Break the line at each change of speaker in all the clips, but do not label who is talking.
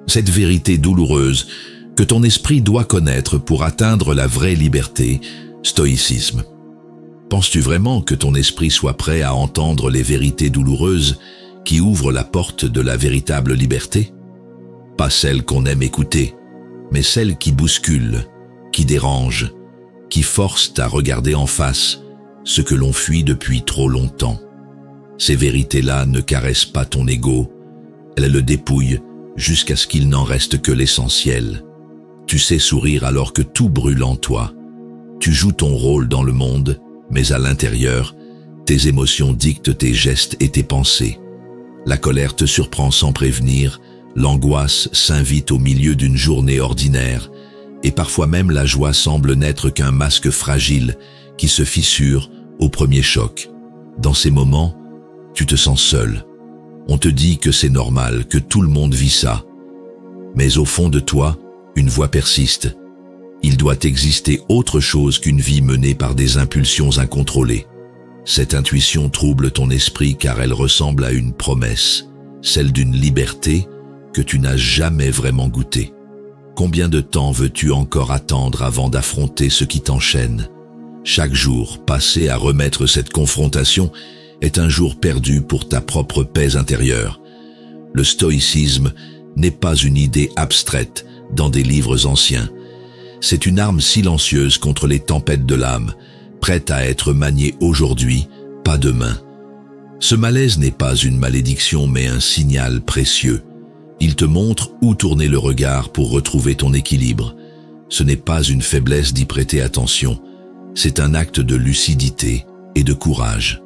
cette vérité douloureuse que ton esprit doit connaître pour atteindre la vraie liberté, stoïcisme. Penses-tu vraiment que ton esprit soit prêt à entendre les vérités douloureuses qui ouvrent la porte de la véritable liberté? Pas celles qu'on aime écouter, mais celles qui bousculent, qui dérangent, qui forcent à regarder en face ce que l'on fuit depuis trop longtemps. Ces vérités-là ne caressent pas ton ego, elles le dépouillent jusqu'à ce qu'il n'en reste que l'essentiel. Tu sais sourire alors que tout brûle en toi. Tu joues ton rôle dans le monde, mais à l'intérieur, tes émotions dictent tes gestes et tes pensées. La colère te surprend sans prévenir, l'angoisse s'invite au milieu d'une journée ordinaire, et parfois même la joie semble n'être qu'un masque fragile qui se fissure au premier choc. Dans ces moments, tu te sens seul. On te dit que c'est normal, que tout le monde vit ça. Mais au fond de toi, une voix persiste. Il doit exister autre chose qu'une vie menée par des impulsions incontrôlées. Cette intuition trouble ton esprit car elle ressemble à une promesse, celle d'une liberté que tu n'as jamais vraiment goûtée. Combien de temps veux-tu encore attendre avant d'affronter ce qui t'enchaîne? Chaque jour passé à remettre cette confrontation est un jour perdu pour ta propre paix intérieure. Le stoïcisme n'est pas une idée abstraite dans des livres anciens. C'est une arme silencieuse contre les tempêtes de l'âme, prête à être maniée aujourd'hui, pas demain. Ce malaise n'est pas une malédiction mais un signal précieux. Il te montre où tourner le regard pour retrouver ton équilibre. Ce n'est pas une faiblesse d'y prêter attention, c'est un acte de lucidité et de courage.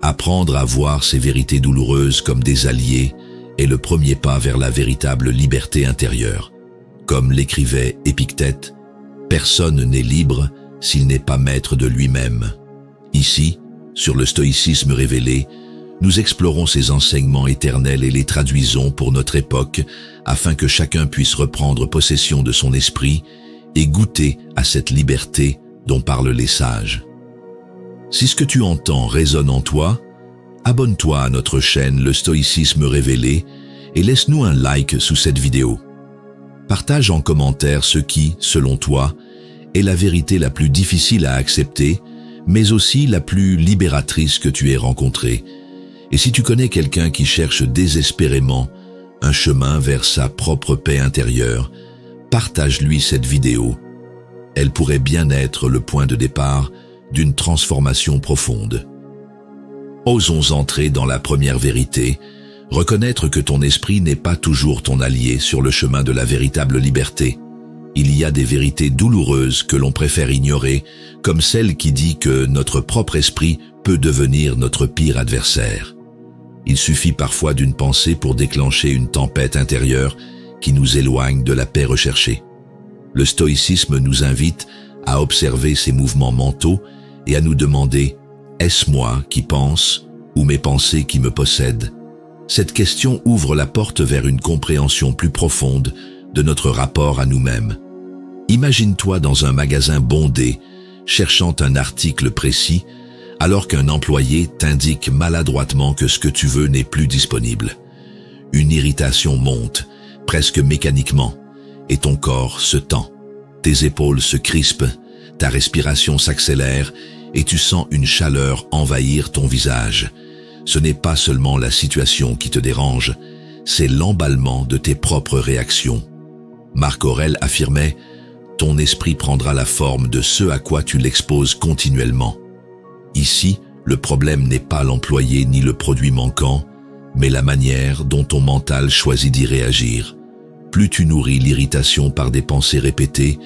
Apprendre à voir ces vérités douloureuses comme des alliés est le premier pas vers la véritable liberté intérieure. Comme l'écrivait Épictète, personne n'est libre s'il n'est pas maître de lui-même. Ici, sur le stoïcisme révélé, nous explorons ces enseignements éternels et les traduisons pour notre époque afin que chacun puisse reprendre possession de son esprit et goûter à cette liberté dont parlent les sages. Si ce que tu entends résonne en toi, abonne-toi à notre chaîne Le Stoïcisme Révélé et laisse-nous un like sous cette vidéo. Partage en commentaire ce qui, selon toi, est la vérité la plus difficile à accepter, mais aussi la plus libératrice que tu aies rencontrée. Et si tu connais quelqu'un qui cherche désespérément un chemin vers sa propre paix intérieure, partage-lui cette vidéo. Elle pourrait bien être le point de départ d'une transformation profonde. Osons entrer dans la première vérité, reconnaître que ton esprit n'est pas toujours ton allié sur le chemin de la véritable liberté. Il y a des vérités douloureuses que l'on préfère ignorer, comme celle qui dit que notre propre esprit peut devenir notre pire adversaire. Il suffit parfois d'une pensée pour déclencher une tempête intérieure qui nous éloigne de la paix recherchée. Le stoïcisme nous invite à observer ces mouvements mentaux et à nous demander « Est-ce moi qui pense ou mes pensées qui me possèdent ?» Cette question ouvre la porte vers une compréhension plus profonde de notre rapport à nous-mêmes. Imagine-toi dans un magasin bondé, cherchant un article précis, alors qu'un employé t'indique maladroitement que ce que tu veux n'est plus disponible. Une irritation monte, presque mécaniquement, et ton corps se tend. Tes épaules se crispent, ta respiration s'accélère et tu sens une chaleur envahir ton visage. Ce n'est pas seulement la situation qui te dérange, c'est l'emballement de tes propres réactions. Marc Aurèle affirmait « Ton esprit prendra la forme de ce à quoi tu l'exposes continuellement ». Ici, le problème n'est pas l'employé ni le produit manquant, mais la manière dont ton mental choisit d'y réagir. Plus tu nourris l'irritation par des pensées répétées,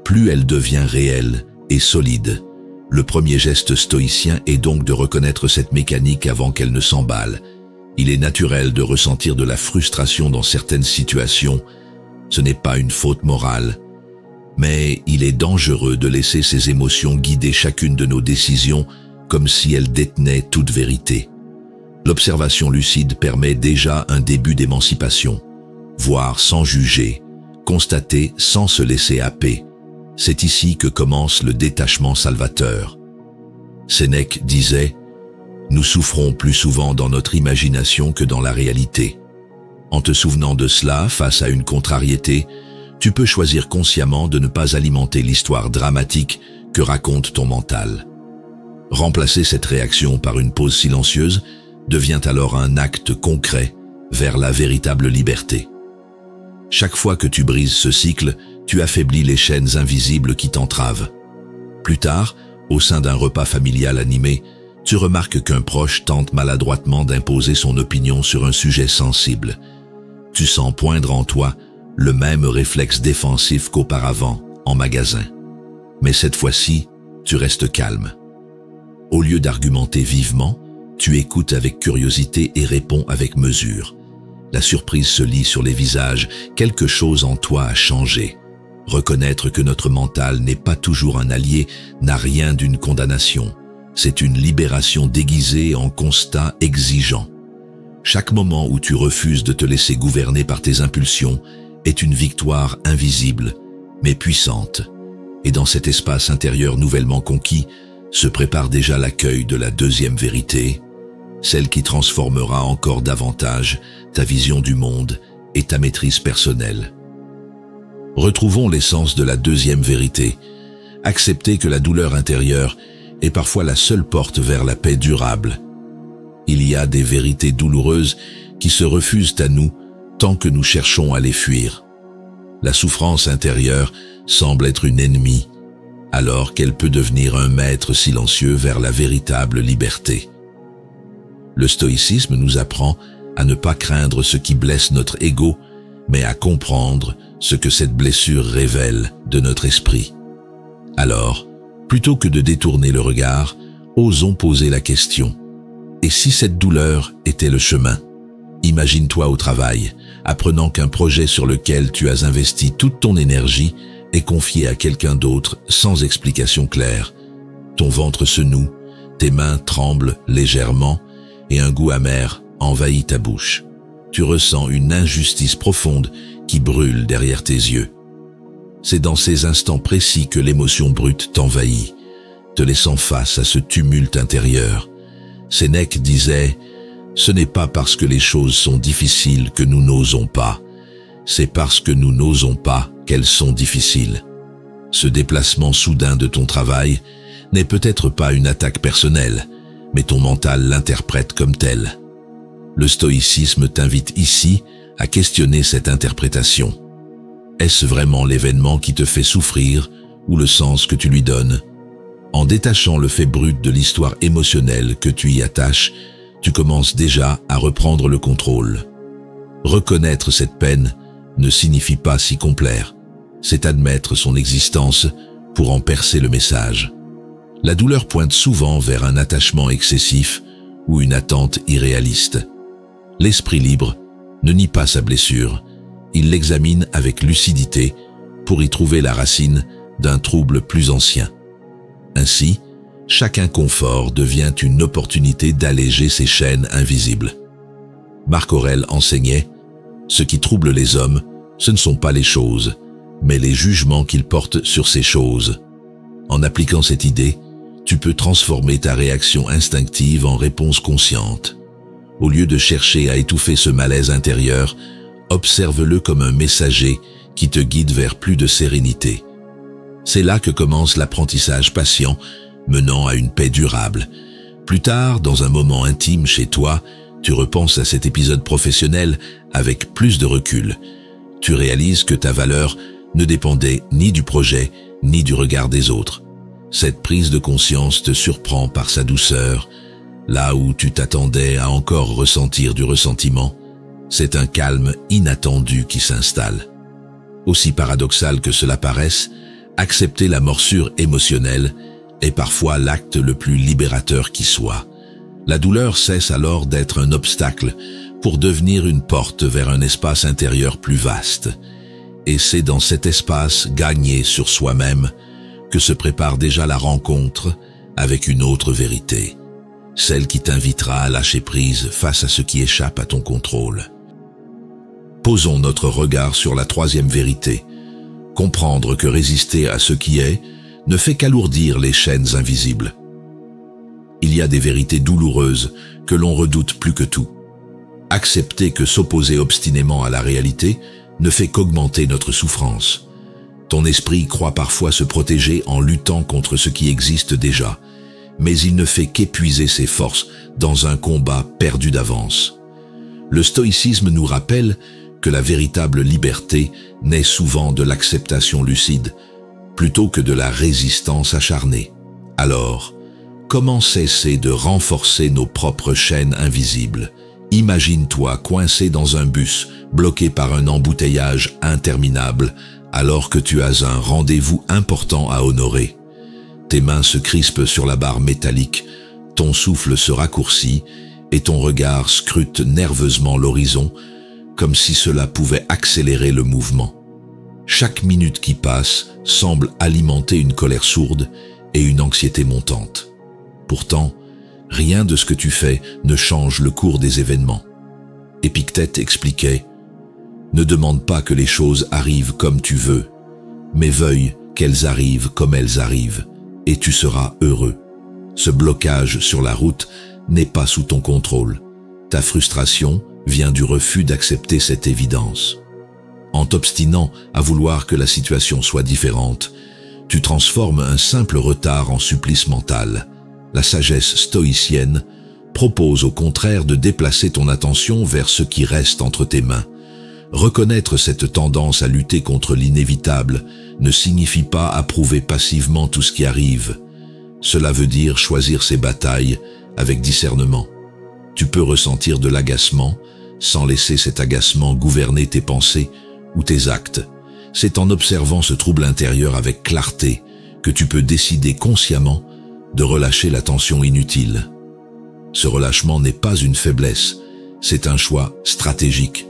plus elle devient réelle et solide. Le premier geste stoïcien est donc de reconnaître cette mécanique avant qu'elle ne s'emballe. Il est naturel de ressentir de la frustration dans certaines situations. Ce n'est pas une faute morale, mais il est dangereux de laisser ces émotions guider chacune de nos décisions comme si elles détenaient toute vérité. L'observation lucide permet déjà un début d'émancipation. Voir sans juger, constater sans se laisser happer. C'est ici que commence le détachement salvateur. Sénèque disait « Nous souffrons plus souvent dans notre imagination que dans la réalité ». En te souvenant de cela, face à une contrariété, tu peux choisir consciemment de ne pas alimenter l'histoire dramatique que raconte ton mental. Remplacer cette réaction par une pause silencieuse devient alors un acte concret vers la véritable liberté. Chaque fois que tu brises ce cycle, tu affaiblis les chaînes invisibles qui t'entravent. Plus tard, au sein d'un repas familial animé, tu remarques qu'un proche tente maladroitement d'imposer son opinion sur un sujet sensible. Tu sens poindre en toi le même réflexe défensif qu'auparavant, en magasin. Mais cette fois-ci, tu restes calme. Au lieu d'argumenter vivement, tu écoutes avec curiosité et réponds avec mesure. La surprise se lit sur les visages, quelque chose en toi a changé. Reconnaître que notre mental n'est pas toujours un allié n'a rien d'une condamnation. C'est une libération déguisée en constat exigeant. Chaque moment où tu refuses de te laisser gouverner par tes impulsions est une victoire invisible, mais puissante. Et dans cet espace intérieur nouvellement conquis, se prépare déjà l'accueil de la deuxième vérité, celle qui transformera encore davantage ta vision du monde et ta maîtrise personnelle. Retrouvons l'essence de la deuxième vérité. Accepter que la douleur intérieure est parfois la seule porte vers la paix durable. Il y a des vérités douloureuses qui se refusent à nous tant que nous cherchons à les fuir. La souffrance intérieure semble être une ennemie, alors qu'elle peut devenir un maître silencieux vers la véritable liberté. Le stoïcisme nous apprend à ne pas craindre ce qui blesse notre ego, mais à comprendre ce que cette blessure révèle de notre esprit. Alors, plutôt que de détourner le regard, osons poser la question. Et si cette douleur était le chemin? Imagine-toi au travail, apprenant qu'un projet sur lequel tu as investi toute ton énergie est confié à quelqu'un d'autre sans explication claire. Ton ventre se noue, tes mains tremblent légèrement et un goût amer envahit ta bouche. Tu ressens une injustice profonde qui brûle derrière tes yeux. C'est dans ces instants précis que l'émotion brute t'envahit, te laissant face à ce tumulte intérieur. Sénèque disait « Ce n'est pas parce que les choses sont difficiles que nous n'osons pas, c'est parce que nous n'osons pas qu'elles sont difficiles. » Ce déplacement soudain de ton travail n'est peut-être pas une attaque personnelle, mais ton mental l'interprète comme telle. Le stoïcisme t'invite ici à questionner cette interprétation. Est-ce vraiment l'événement qui te fait souffrir ou le sens que tu lui donnes? En détachant le fait brut de l'histoire émotionnelle que tu y attaches, tu commences déjà à reprendre le contrôle. Reconnaître cette peine ne signifie pas s'y complaire, c'est admettre son existence pour en percer le message. La douleur pointe souvent vers un attachement excessif ou une attente irréaliste. L'esprit libre ne nie pas sa blessure, il l'examine avec lucidité pour y trouver la racine d'un trouble plus ancien. Ainsi, chaque inconfort devient une opportunité d'alléger ces chaînes invisibles. Marc Aurèle enseignait « Ce qui trouble les hommes, ce ne sont pas les choses, mais les jugements qu'ils portent sur ces choses. » En appliquant cette idée, tu peux transformer ta réaction instinctive en réponse consciente. Au lieu de chercher à étouffer ce malaise intérieur, observe-le comme un messager qui te guide vers plus de sérénité. C'est là que commence l'apprentissage patient, menant à une paix durable. Plus tard, dans un moment intime chez toi, tu repenses à cet épisode professionnel avec plus de recul. Tu réalises que ta valeur ne dépendait ni du projet, ni du regard des autres. Cette prise de conscience te surprend par sa douceur. Là où tu t'attendais à encore ressentir du ressentiment, c'est un calme inattendu qui s'installe. Aussi paradoxal que cela paraisse, accepter la morsure émotionnelle est parfois l'acte le plus libérateur qui soit. La douleur cesse alors d'être un obstacle pour devenir une porte vers un espace intérieur plus vaste. Et c'est dans cet espace gagné sur soi-même que se prépare déjà la rencontre avec une autre vérité, celle qui t'invitera à lâcher prise face à ce qui échappe à ton contrôle. Posons notre regard sur la troisième vérité. Comprendre que résister à ce qui est ne fait qu'alourdir les chaînes invisibles. Il y a des vérités douloureuses que l'on redoute plus que tout. Accepter que s'opposer obstinément à la réalité ne fait qu'augmenter notre souffrance. Ton esprit croit parfois se protéger en luttant contre ce qui existe déjà, mais il ne fait qu'épuiser ses forces dans un combat perdu d'avance. Le stoïcisme nous rappelle que la véritable liberté naît souvent de l'acceptation lucide, plutôt que de la résistance acharnée. Alors, comment cesser de renforcer nos propres chaînes invisibles? Imagine-toi coincé dans un bus, bloqué par un embouteillage interminable, alors que tu as un rendez-vous important à honorer. Tes mains se crispent sur la barre métallique, ton souffle se raccourcit et ton regard scrute nerveusement l'horizon, comme si cela pouvait accélérer le mouvement. Chaque minute qui passe semble alimenter une colère sourde et une anxiété montante. Pourtant, rien de ce que tu fais ne change le cours des événements. Épictète expliquait « Ne demande pas que les choses arrivent comme tu veux, mais veuille qu'elles arrivent comme elles arrivent, et tu seras heureux. Ce blocage sur la route n'est pas sous ton contrôle. Ta frustration vient du refus d'accepter cette évidence. En t'obstinant à vouloir que la situation soit différente, tu transformes un simple retard en supplice mental. La sagesse stoïcienne propose au contraire de déplacer ton attention vers ce qui reste entre tes mains. Reconnaître cette tendance à lutter contre l'inévitable ne signifie pas approuver passivement tout ce qui arrive. Cela veut dire choisir ses batailles avec discernement. Tu peux ressentir de l'agacement sans laisser cet agacement gouverner tes pensées ou tes actes. C'est en observant ce trouble intérieur avec clarté que tu peux décider consciemment de relâcher la tension inutile. Ce relâchement n'est pas une faiblesse, c'est un choix stratégique.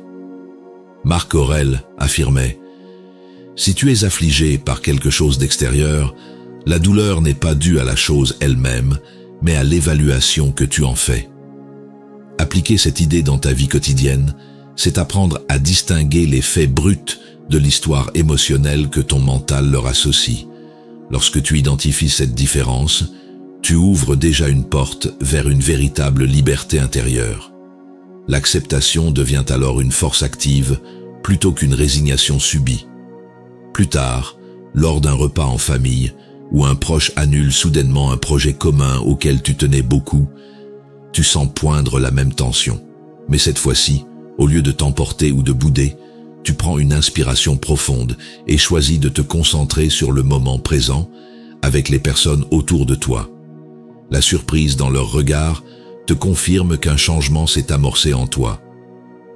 Marc Aurèle affirmait « Si tu es affligé par quelque chose d'extérieur, la douleur n'est pas due à la chose elle-même, mais à l'évaluation que tu en fais. » Appliquer cette idée dans ta vie quotidienne, c'est apprendre à distinguer les faits bruts de l'histoire émotionnelle que ton mental leur associe. Lorsque tu identifies cette différence, tu ouvres déjà une porte vers une véritable liberté intérieure. L'acceptation devient alors une force active plutôt qu'une résignation subie. Plus tard, lors d'un repas en famille, où un proche annule soudainement un projet commun auquel tu tenais beaucoup, tu sens poindre la même tension. Mais cette fois-ci, au lieu de t'emporter ou de bouder, tu prends une inspiration profonde et choisis de te concentrer sur le moment présent avec les personnes autour de toi. La surprise dans leur regard te confirme qu'un changement s'est amorcé en toi.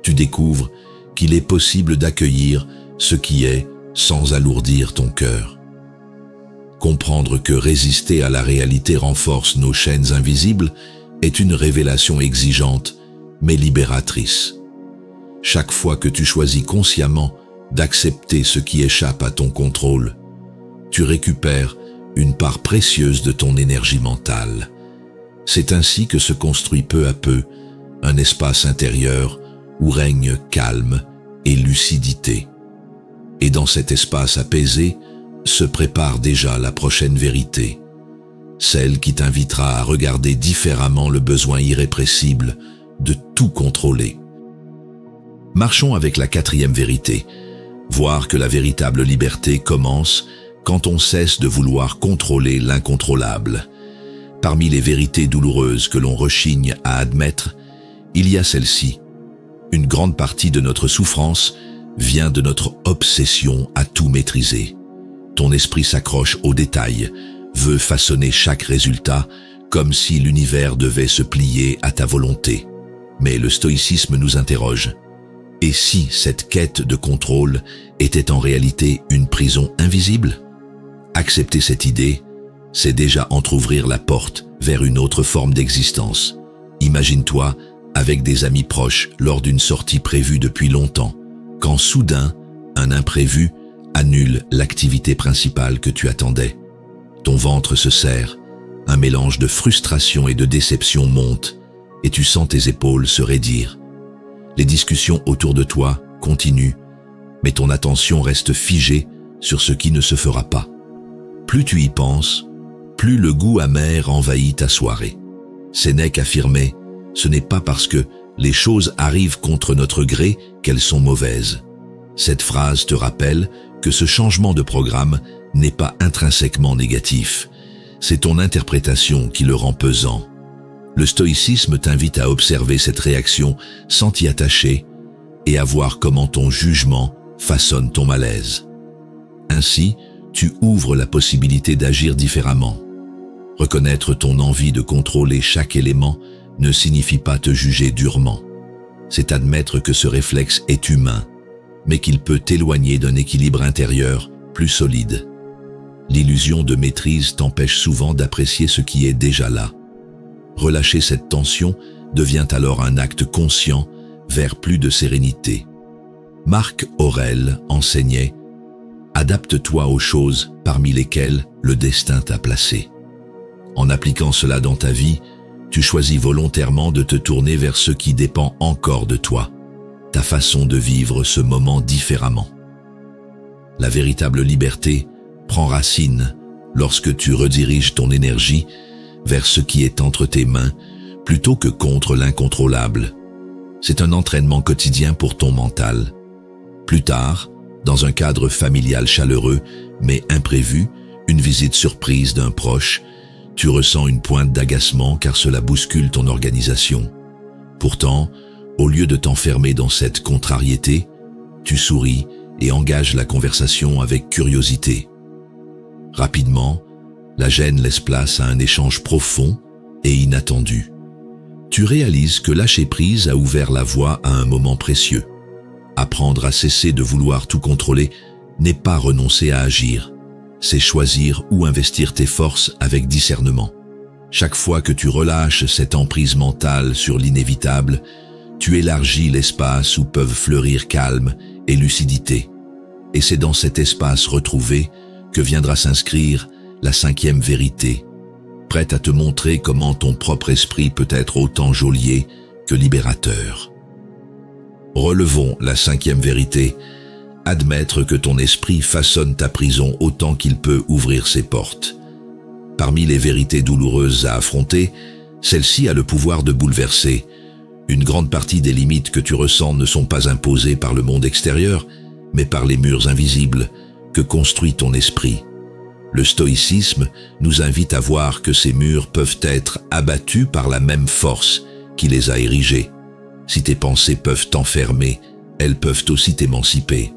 Tu découvres qu'il est possible d'accueillir ce qui est sans alourdir ton cœur. Comprendre que résister à la réalité renforce nos chaînes invisibles est une révélation exigeante mais libératrice. Chaque fois que tu choisis consciemment d'accepter ce qui échappe à ton contrôle, tu récupères une part précieuse de ton énergie mentale. C'est ainsi que se construit peu à peu un espace intérieur où règne calme et lucidité. Et dans cet espace apaisé se prépare déjà la prochaine vérité, celle qui t'invitera à regarder différemment le besoin irrépressible de tout contrôler. Marchons avec la quatrième vérité, voir que la véritable liberté commence quand on cesse de vouloir contrôler l'incontrôlable. Parmi les vérités douloureuses que l'on rechigne à admettre, il y a celle-ci. Une grande partie de notre souffrance vient de notre obsession à tout maîtriser. Ton esprit s'accroche aux détails, veut façonner chaque résultat comme si l'univers devait se plier à ta volonté. Mais le stoïcisme nous interroge. Et si cette quête de contrôle était en réalité une prison invisible? Accepter cette idée, c'est déjà entrouvrir la porte vers une autre forme d'existence. Imagine-toi avec des amis proches lors d'une sortie prévue depuis longtemps, quand soudain, un imprévu annule l'activité principale que tu attendais. Ton ventre se serre, un mélange de frustration et de déception monte, et tu sens tes épaules se raidir. Les discussions autour de toi continuent, mais ton attention reste figée sur ce qui ne se fera pas. Plus tu y penses, plus le goût amer envahit ta soirée. Sénèque affirmait « Ce n'est pas parce que Les choses arrivent contre notre gré, qu'elles sont mauvaises. Cette phrase te rappelle que ce changement de programme n'est pas intrinsèquement négatif. C'est ton interprétation qui le rend pesant. Le stoïcisme t'invite à observer cette réaction sans t'y attacher et à voir comment ton jugement façonne ton malaise. Ainsi, tu ouvres la possibilité d'agir différemment. Reconnaître ton envie de contrôler chaque élément ne signifie pas te juger durement. C'est admettre que ce réflexe est humain, mais qu'il peut t'éloigner d'un équilibre intérieur plus solide. L'illusion de maîtrise t'empêche souvent d'apprécier ce qui est déjà là. Relâcher cette tension devient alors un acte conscient vers plus de sérénité. Marc Aurèle enseignait « Adapte-toi aux choses parmi lesquelles le destin t'a placé ». En appliquant cela dans ta vie, tu choisis volontairement de te tourner vers ce qui dépend encore de toi, ta façon de vivre ce moment différemment. La véritable liberté prend racine lorsque tu rediriges ton énergie vers ce qui est entre tes mains plutôt que contre l'incontrôlable. C'est un entraînement quotidien pour ton mental. Plus tard, dans un cadre familial chaleureux mais imprévu, une visite surprise d'un proche, tu ressens une pointe d'agacement car cela bouscule ton organisation. Pourtant, au lieu de t'enfermer dans cette contrariété, tu souris et engages la conversation avec curiosité. Rapidement, la gêne laisse place à un échange profond et inattendu. Tu réalises que lâcher prise a ouvert la voie à un moment précieux. Apprendre à cesser de vouloir tout contrôler n'est pas renoncer à agir. C'est choisir où investir tes forces avec discernement. Chaque fois que tu relâches cette emprise mentale sur l'inévitable, tu élargis l'espace où peuvent fleurir calme et lucidité. Et c'est dans cet espace retrouvé que viendra s'inscrire la 5e vérité, prête à te montrer comment ton propre esprit peut être autant geôlier que libérateur. Relevons la 5e vérité. Admettre que ton esprit façonne ta prison autant qu'il peut ouvrir ses portes. Parmi les vérités douloureuses à affronter, celle-ci a le pouvoir de bouleverser. Une grande partie des limites que tu ressens ne sont pas imposées par le monde extérieur, mais par les murs invisibles que construit ton esprit. Le stoïcisme nous invite à voir que ces murs peuvent être abattus par la même force qui les a érigés. Si tes pensées peuvent t'enfermer, elles peuvent aussi t'émanciper.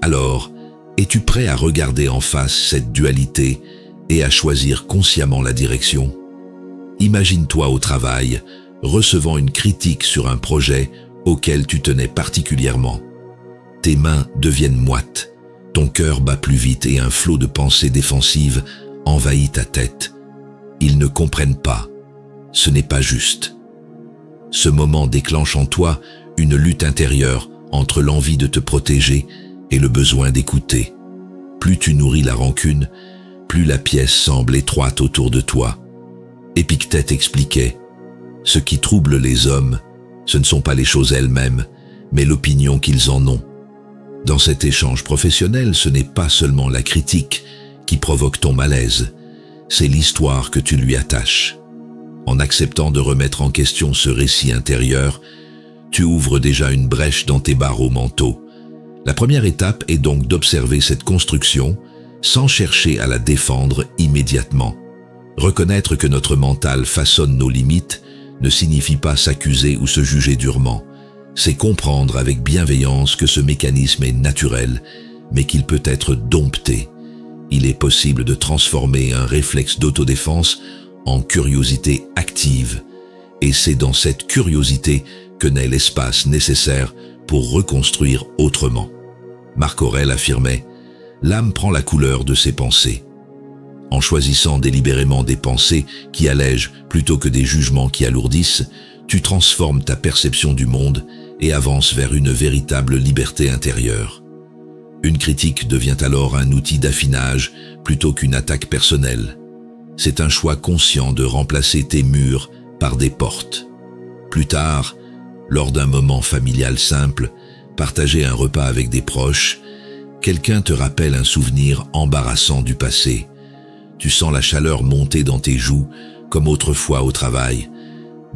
Alors, es-tu prêt à regarder en face cette dualité et à choisir consciemment la direction? Imagine-toi au travail, recevant une critique sur un projet auquel tu tenais particulièrement. Tes mains deviennent moites, ton cœur bat plus vite et un flot de pensées défensives envahit ta tête. Ils ne comprennent pas, ce n'est pas juste. Ce moment déclenche en toi une lutte intérieure entre l'envie de te protéger et le besoin d'écouter. Plus tu nourris la rancune, plus la pièce semble étroite autour de toi. Épictète expliquait « Ce qui trouble les hommes, ce ne sont pas les choses elles-mêmes, mais l'opinion qu'ils en ont. » Dans cet échange professionnel, ce n'est pas seulement la critique qui provoque ton malaise, c'est l'histoire que tu lui attaches. En acceptant de remettre en question ce récit intérieur, tu ouvres déjà une brèche dans tes barreaux mentaux. La première étape est donc d'observer cette construction sans chercher à la défendre immédiatement. Reconnaître que notre mental façonne nos limites ne signifie pas s'accuser ou se juger durement. C'est comprendre avec bienveillance que ce mécanisme est naturel, mais qu'il peut être dompté. Il est possible de transformer un réflexe d'autodéfense en curiosité active. Et c'est dans cette curiosité que naît l'espace nécessaire pour reconstruire autrement. Marc Aurèle affirmait « L'âme prend la couleur de ses pensées ». En choisissant délibérément des pensées qui allègent plutôt que des jugements qui alourdissent, tu transformes ta perception du monde et avances vers une véritable liberté intérieure. Une critique devient alors un outil d'affinage plutôt qu'une attaque personnelle. C'est un choix conscient de remplacer tes murs par des portes. Plus tard, lors d'un moment familial simple, partager un repas avec des proches, quelqu'un te rappelle un souvenir embarrassant du passé. Tu sens la chaleur monter dans tes joues, comme autrefois au travail.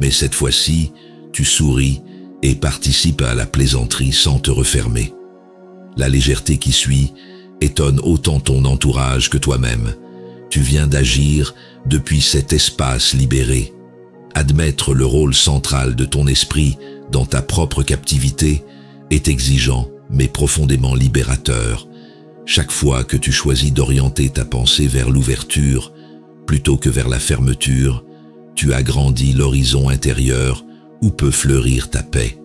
Mais cette fois-ci, Tu souris et participes à la plaisanterie sans te refermer. La légèreté qui suit étonne autant ton entourage que toi-même. Tu viens d'agir depuis cet espace libéré. Admettre le rôle central de ton esprit dans ta propre captivité est exigeant mais profondément libérateur. Chaque fois que tu choisis d'orienter ta pensée vers l'ouverture plutôt que vers la fermeture, tu agrandis l'horizon intérieur où peut fleurir ta paix.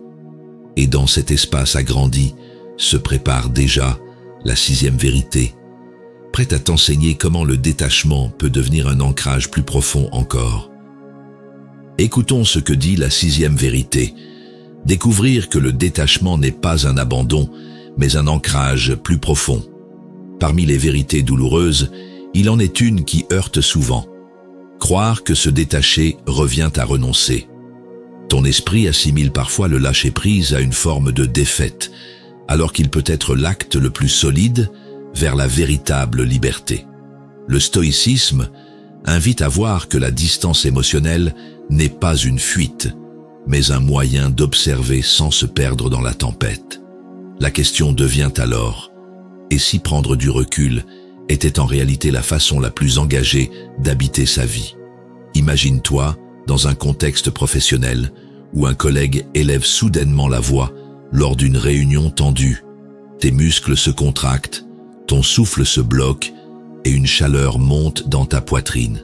Et dans cet espace agrandi se prépare déjà la 6e vérité, prête à t'enseigner comment le détachement peut devenir un ancrage plus profond encore. Écoutons ce que dit la 6e vérité. Découvrir que le détachement n'est pas un abandon, mais un ancrage plus profond. Parmi les vérités douloureuses, il en est une qui heurte souvent. Croire que se détacher revient à renoncer. Ton esprit assimile parfois le lâcher-prise à une forme de défaite, alors qu'il peut être l'acte le plus solide vers la véritable liberté. Le stoïcisme invite à voir que la distance émotionnelle n'est pas une fuite, mais un moyen d'observer sans se perdre dans la tempête. La question devient alors, et si prendre du recul était en réalité la façon la plus engagée d'habiter sa vie? Imagine-toi dans un contexte professionnel où un collègue élève soudainement la voix lors d'une réunion tendue. Tes muscles se contractent, ton souffle se bloque et une chaleur monte dans ta poitrine.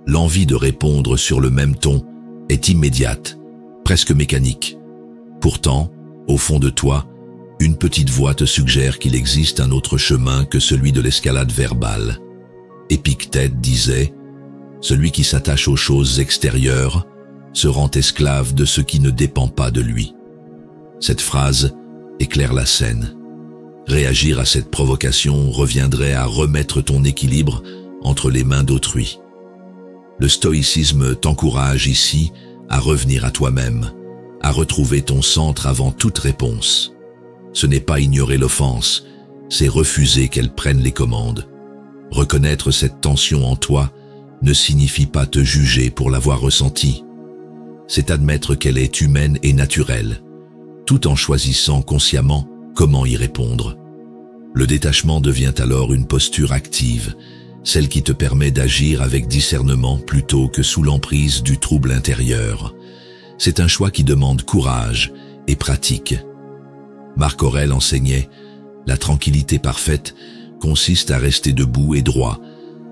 L'envie de répondre sur le même ton est immédiate, presque mécanique. Pourtant, au fond de toi, une petite voix te suggère qu'il existe un autre chemin que celui de l'escalade verbale. Épictète disait « Celui qui s'attache aux choses extérieures se rend esclave de ce qui ne dépend pas de lui ». Cette phrase éclaire la scène. Réagir à cette provocation reviendrait à remettre ton équilibre entre les mains d'autrui. Le stoïcisme t'encourage ici à revenir à toi-même, à retrouver ton centre avant toute réponse. Ce n'est pas ignorer l'offense, c'est refuser qu'elle prenne les commandes. Reconnaître cette tension en toi ne signifie pas te juger pour l'avoir ressentie. C'est admettre qu'elle est humaine et naturelle, tout en choisissant consciemment comment y répondre. Le détachement devient alors une posture active, celle qui te permet d'agir avec discernement plutôt que sous l'emprise du trouble intérieur. C'est un choix qui demande courage et pratique. Marc Aurèle enseignait « La tranquillité parfaite consiste à rester debout et droit,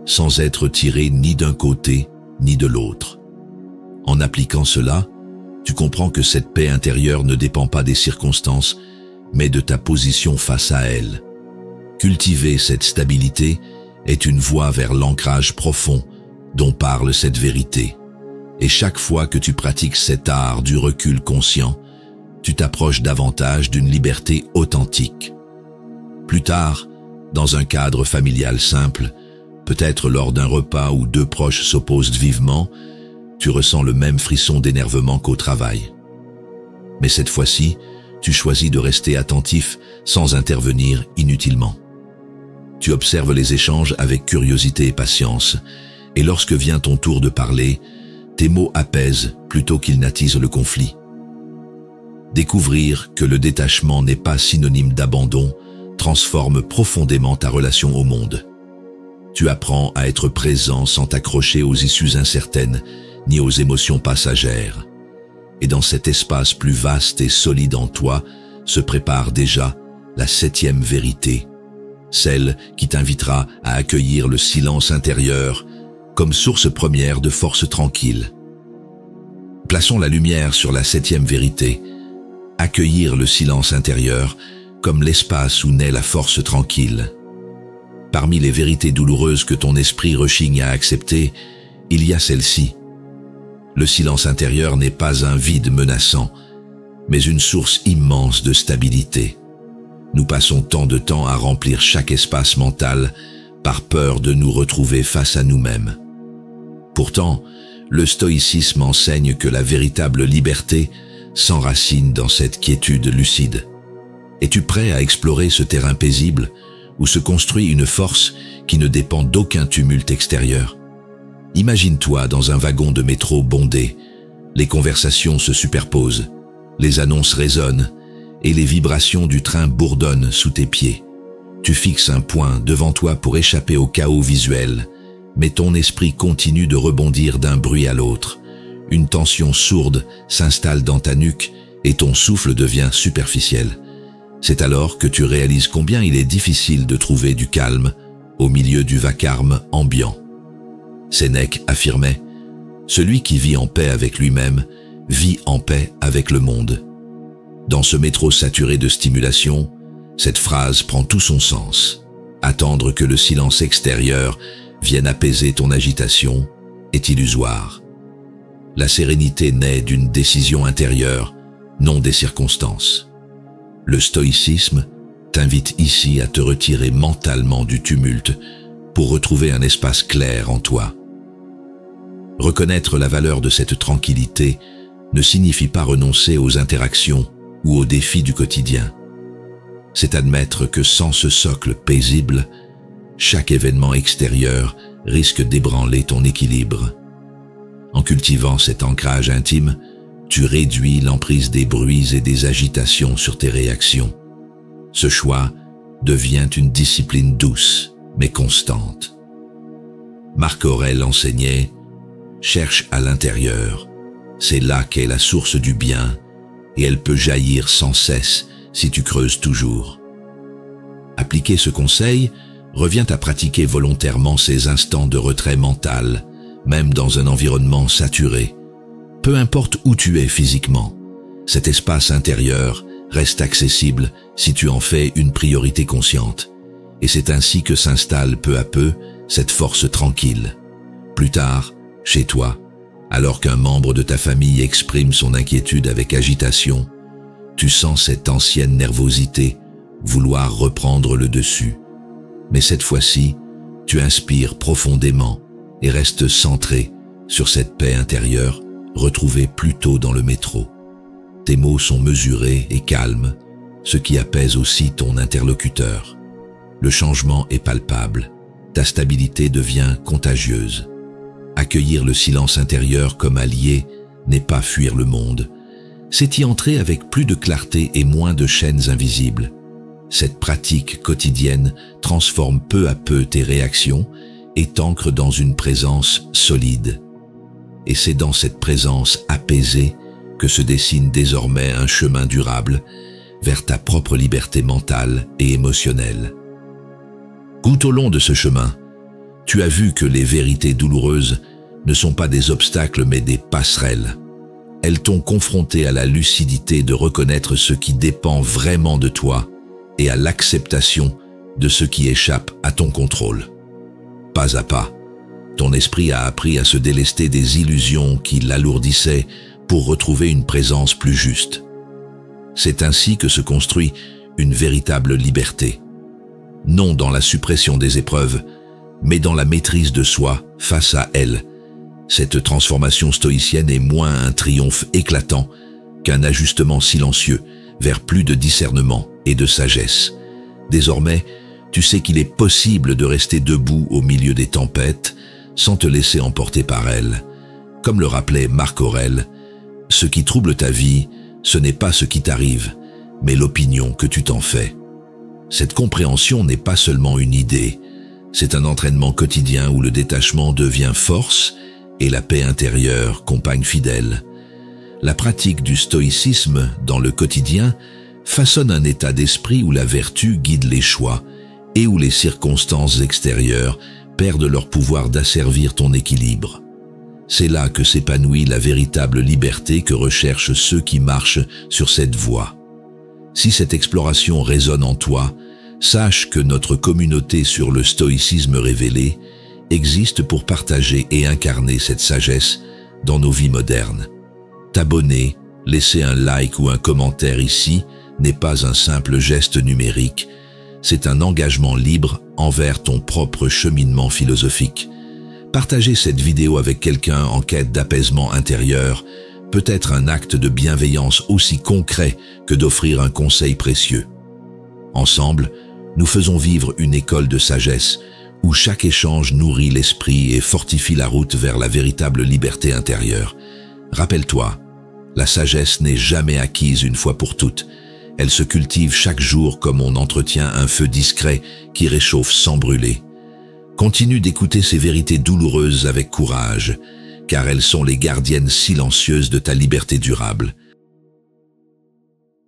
sans être tiré ni d'un côté ni de l'autre. » En appliquant cela, tu comprends que cette paix intérieure ne dépend pas des circonstances, mais de ta position face à elles. Cultiver cette stabilité est une voie vers l'ancrage profond dont parle cette vérité. Et chaque fois que tu pratiques cet art du recul conscient, tu t'approches davantage d'une liberté authentique. Plus tard, dans un cadre familial simple, peut-être lors d'un repas où deux proches s'opposent vivement, tu ressens le même frisson d'énervement qu'au travail. Mais cette fois-ci, tu choisis de rester attentif sans intervenir inutilement. Tu observes les échanges avec curiosité et patience, et lorsque vient ton tour de parler, tes mots apaisent plutôt qu'ils n'attisent le conflit. Découvrir que le détachement n'est pas synonyme d'abandon transforme profondément ta relation au monde. Tu apprends à être présent sans t'accrocher aux issues incertaines ni aux émotions passagères. Et dans cet espace plus vaste et solide en toi se prépare déjà la 7e vérité, celle qui t'invitera à accueillir le silence intérieur comme source première de force tranquille. Plaçons la lumière sur la 7e vérité, accueillir le silence intérieur comme l'espace où naît la force tranquille. Parmi les vérités douloureuses que ton esprit rechigne à accepter, il y a celle-ci. Le silence intérieur n'est pas un vide menaçant, mais une source immense de stabilité. Nous passons tant de temps à remplir chaque espace mental par peur de nous retrouver face à nous-mêmes. Pourtant, le stoïcisme enseigne que la véritable liberté s'enracine dans cette quiétude lucide. Es-tu prêt à explorer ce terrain paisible où se construit une force qui ne dépend d'aucun tumulte extérieur? Imagine-toi dans un wagon de métro bondé, Les conversations se superposent, les annonces résonnent et les vibrations du train bourdonnent sous tes pieds. Tu fixes un point devant toi pour échapper au chaos visuel, mais ton esprit continue de rebondir d'un bruit à l'autre. Une tension sourde s'installe dans ta nuque et ton souffle devient superficiel. C'est alors que tu réalises combien il est difficile de trouver du calme au milieu du vacarme ambiant. Sénèque affirmait « Celui qui vit en paix avec lui-même vit en paix avec le monde ». Dans ce métro saturé de stimulation, cette phrase prend tout son sens. Attendre que le silence extérieur vienne apaiser ton agitation est illusoire. La sérénité naît d'une décision intérieure, non des circonstances. Le stoïcisme t'invite ici à te retirer mentalement du tumulte pour retrouver un espace clair en toi. Reconnaître la valeur de cette tranquillité ne signifie pas renoncer aux interactions ou aux défis du quotidien. C'est admettre que sans ce socle paisible, chaque événement extérieur risque d'ébranler ton équilibre. En cultivant cet ancrage intime, tu réduis l'emprise des bruits et des agitations sur tes réactions. Ce choix devient une discipline douce, mais constante. Marc Aurèle enseignait « Cherche à l'intérieur, c'est là qu'est la source du bien, et elle peut jaillir sans cesse si tu creuses toujours. » Appliquer ce conseil revient à pratiquer volontairement ces instants de retrait mental, même dans un environnement saturé. Peu importe où tu es physiquement, cet espace intérieur reste accessible si tu en fais une priorité consciente. Et c'est ainsi que s'installe peu à peu cette force tranquille. Plus tard, chez toi, alors qu'un membre de ta famille exprime son inquiétude avec agitation, tu sens cette ancienne nervosité vouloir reprendre le dessus. Mais cette fois-ci, tu inspires profondément et restes centré sur cette paix intérieure retrouvée plus tôt dans le métro. Tes mots sont mesurés et calmes, ce qui apaise aussi ton interlocuteur. Le changement est palpable, ta stabilité devient contagieuse. Accueillir le silence intérieur comme allié n'est pas fuir le monde, c'est y entrer avec plus de clarté et moins de chaînes invisibles. Cette pratique quotidienne transforme peu à peu tes réactions et t'ancre dans une présence solide. Et c'est dans cette présence apaisée que se dessine désormais un chemin durable vers ta propre liberté mentale et émotionnelle. Tout au long de ce chemin, tu as vu que les vérités douloureuses ne sont pas des obstacles mais des passerelles. Elles t'ont confronté à la lucidité de reconnaître ce qui dépend vraiment de toi et à l'acceptation de ce qui échappe à ton contrôle. Pas à pas, ton esprit a appris à se délester des illusions qui l'alourdissaient pour retrouver une présence plus juste. C'est ainsi que se construit une véritable liberté. Non dans la suppression des épreuves, mais dans la maîtrise de soi face à elles. Cette transformation stoïcienne est moins un triomphe éclatant qu'un ajustement silencieux vers plus de discernement et de sagesse. Désormais, tu sais qu'il est possible de rester debout au milieu des tempêtes sans te laisser emporter par elles. Comme le rappelait Marc Aurèle, « Ce qui trouble ta vie, ce n'est pas ce qui t'arrive, mais l'opinion que tu t'en fais. » Cette compréhension n'est pas seulement une idée, c'est un entraînement quotidien où le détachement devient force et la paix intérieure compagne fidèle. La pratique du stoïcisme dans le quotidien façonne un état d'esprit où la vertu guide les choix et où les circonstances extérieures perdent leur pouvoir d'asservir ton équilibre. C'est là que s'épanouit la véritable liberté que recherchent ceux qui marchent sur cette voie. Si cette exploration résonne en toi, sache que notre communauté sur le stoïcisme révélé existe pour partager et incarner cette sagesse dans nos vies modernes. T'abonner, laisser un like ou un commentaire ici n'est pas un simple geste numérique, c'est un engagement libre envers ton propre cheminement philosophique. Partager cette vidéo avec quelqu'un en quête d'apaisement intérieur peut être un acte de bienveillance aussi concret que d'offrir un conseil précieux. Ensemble, nous faisons vivre une école de sagesse où chaque échange nourrit l'esprit et fortifie la route vers la véritable liberté intérieure. Rappelle-toi, la sagesse n'est jamais acquise une fois pour toutes. Elle se cultive chaque jour comme on entretient un feu discret qui réchauffe sans brûler. Continue d'écouter ces vérités douloureuses avec courage, car elles sont les gardiennes silencieuses de ta liberté durable.